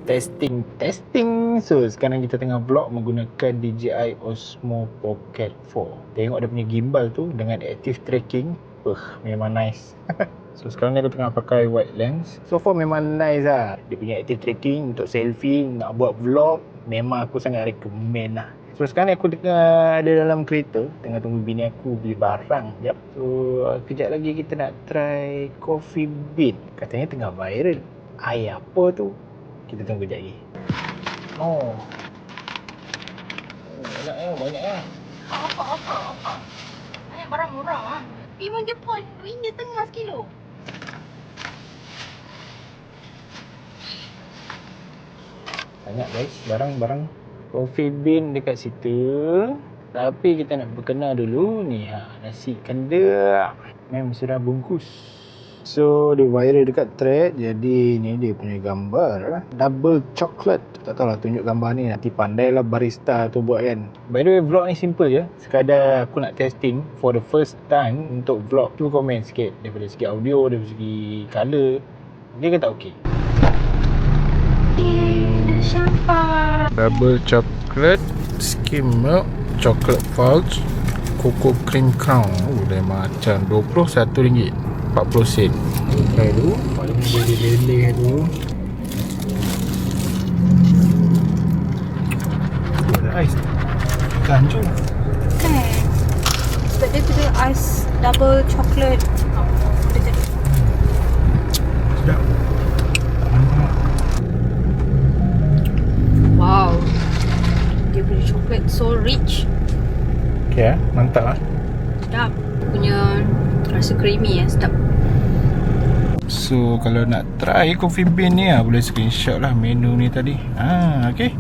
Testing. So sekarang kita tengah vlog menggunakan DJI Osmo Pocket 4. Tengok dia punya gimbal tu dengan active tracking. Memang nice. So sekarang ni aku tengah pakai wide lens. So far memang nice lah. Dia punya active tracking untuk selfie, nak buat vlog, memang aku sangat recommend lah. So sekarang ni aku tengah ada dalam kereta, tengah tunggu bini aku beli barang. Sekejap. So kejap lagi kita nak try Coffee Bean. Katanya tengah viral. Air apa tu? Kita tunggu kejap lagi. Banyak ya. Apa? Banyak barang murah lah. Memang Jepun, RM2.5 sekilo. Banyak guys, barang-barang. Coffee Bean dekat situ. Tapi kita nak berkenal dulu ni. Nasi kandar. Memang sudah bungkus. So dia viral dekat thread. Jadi ni dia punya gambar double chocolate. Tak tahulah tunjuk gambar ni, nanti pandailah barista tu buat kan. By the way vlog ni simple je. Sekadar aku nak testing for the first time untuk vlog. Tu komen sikit daripada segi audio, daripada segi color. Okey ke tak okey? Double chocolate, skim milk, chocolate fudge, cocoa cream crown. Dah macam RM21, 40 sen. Try dulu. Paling leleh tu. Ada ais. Hancur. Sebab dia tu ais double chocolate. Sedap. Wow. Dia punya chocolate so rich. Okay mantap lah. Sedap. Punya rasa creamy sedap. So kalau nak try Coffee Bean ni boleh screenshot lah menu ni tadi. Okay.